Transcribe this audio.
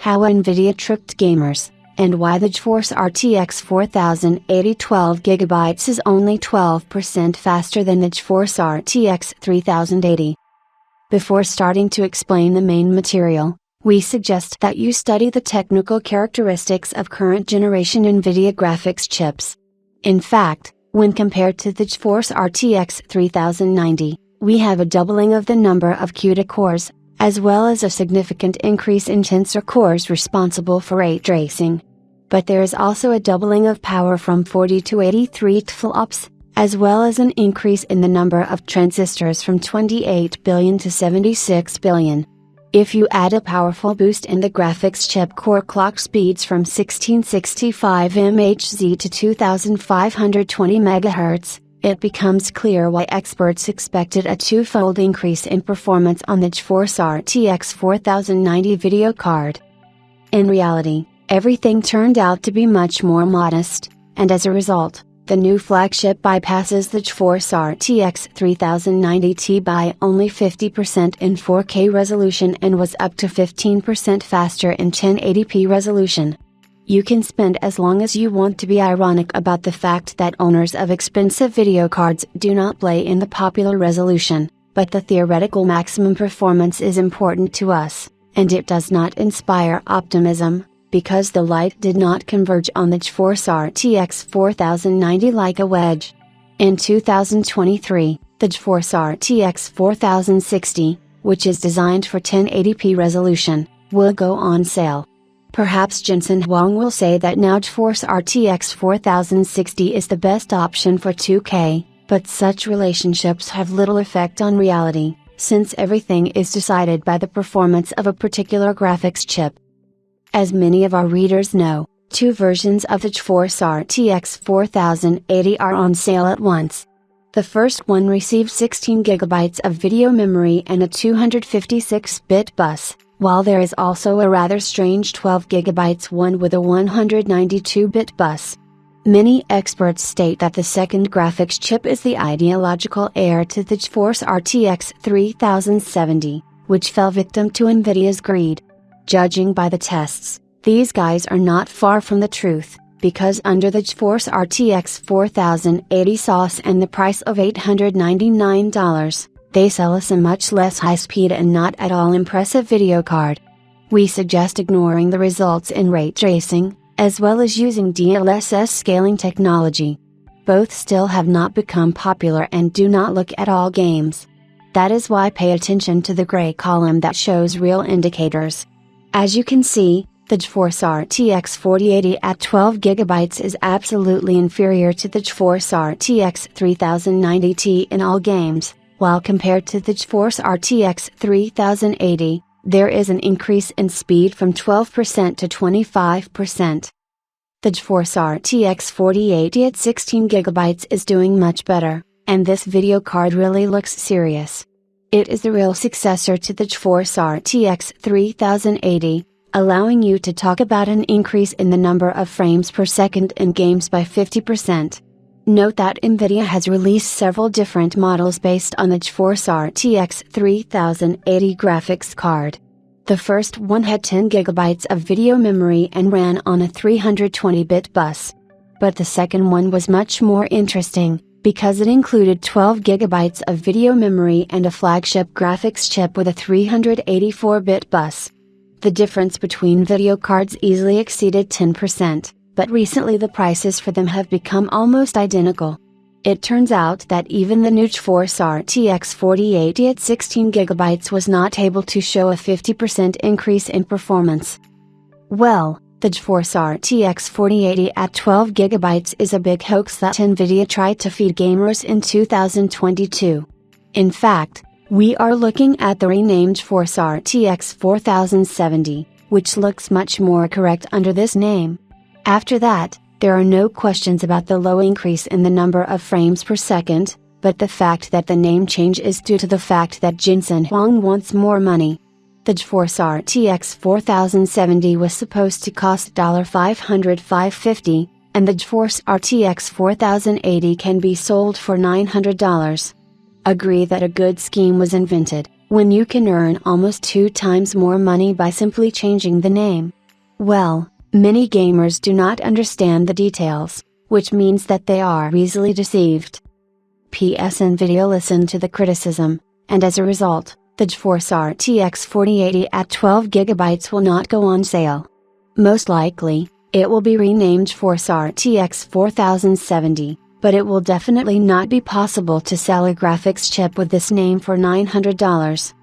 how NVIDIA tricked gamers, and why the GeForce RTX 4080 12GB is only 12% faster than the GeForce RTX 3080. Before starting to explain the main material, we suggest that you study the technical characteristics of current generation NVIDIA graphics chips. In fact, when compared to the GeForce RTX 3090, we have a doubling of the number of CUDA cores, as well as a significant increase in tensor cores responsible for ray tracing. But there is also a doubling of power from 40 to 83 TFLOPS, as well as an increase in the number of transistors from 28 billion to 76 billion. If you add a powerful boost in the graphics chip core clock speeds from 1665 MHz to 2520 MHz, it becomes clear why experts expected a twofold increase in performance on the GeForce RTX 4090 video card. In reality, everything turned out to be much more modest, and as a result, the new flagship bypasses the GeForce RTX 3090 Ti by only 50% in 4K resolution and was up to 15% faster in 1080p resolution. You can spend as long as you want to be ironic about the fact that owners of expensive video cards do not play in the popular resolution, but the theoretical maximum performance is important to us, and it does not inspire optimism, because the light did not converge on the GeForce RTX 4090 like a wedge. In 2023, the GeForce RTX 4060, which is designed for 1080p resolution, will go on sale. Perhaps Jensen Huang will say that now GeForce RTX 4060 is the best option for 2K, but such relationships have little effect on reality, since everything is decided by the performance of a particular graphics chip. As many of our readers know, two versions of the GeForce RTX 4080 are on sale at once. The first one receives 16GB of video memory and a 256-bit bus, while there is also a rather strange 12GB one with a 192-bit bus. Many experts state that the second graphics chip is the ideological heir to the GeForce RTX 3070, which fell victim to NVIDIA's greed. Judging by the tests, these guys are not far from the truth, because under the GeForce RTX 4080 sauce and the price of $899, they sell us a much less high-speed and not at all impressive video card. We suggest ignoring the results in ray tracing, as well as using DLSS scaling technology. Both still have not become popular and do not look at all games. That is why pay attention to the gray column that shows real indicators. As you can see, the GeForce RTX 4080 at 12GB is absolutely inferior to the GeForce RTX 3090 Ti in all games, while compared to the GeForce RTX 3080, there is an increase in speed from 12% to 25%. The GeForce RTX 4080 at 16GB is doing much better, and this video card really looks serious. It is the real successor to the GeForce RTX 3080, allowing you to talk about an increase in the number of frames per second in games by 50%. Note that NVIDIA has released several different models based on the GeForce RTX 3080 graphics card. The first one had 10GB of video memory and ran on a 320-bit bus. But the second one was much more interesting, because it included 12GB of video memory and a flagship graphics chip with a 384-bit bus. The difference between video cards easily exceeded 10%. But recently the prices for them have become almost identical. It turns out that even the new GeForce RTX 4080 at 16GB was not able to show a 50% increase in performance. Well, the GeForce RTX 4080 at 12GB is a big hoax that NVIDIA tried to feed gamers in 2022. In fact, we are looking at the renamed GeForce RTX 4070, which looks much more correct under this name. After that, there are no questions about the low increase in the number of frames per second, but the fact that the name change is due to the fact that Jensen Huang wants more money. The GeForce RTX 4070 was supposed to cost $500-$550, and the GeForce RTX 4080 can be sold for $900. Agree that a good scheme was invented, when you can earn almost 2 times more money by simply changing the name? Well, many gamers do not understand the details, which means that they are easily deceived. PS NVIDIA listened to the criticism, and as a result, the GeForce RTX 4080 at 12GB will not go on sale. Most likely, it will be renamed GeForce RTX 4070, but it will definitely not be possible to sell a graphics chip with this name for $900.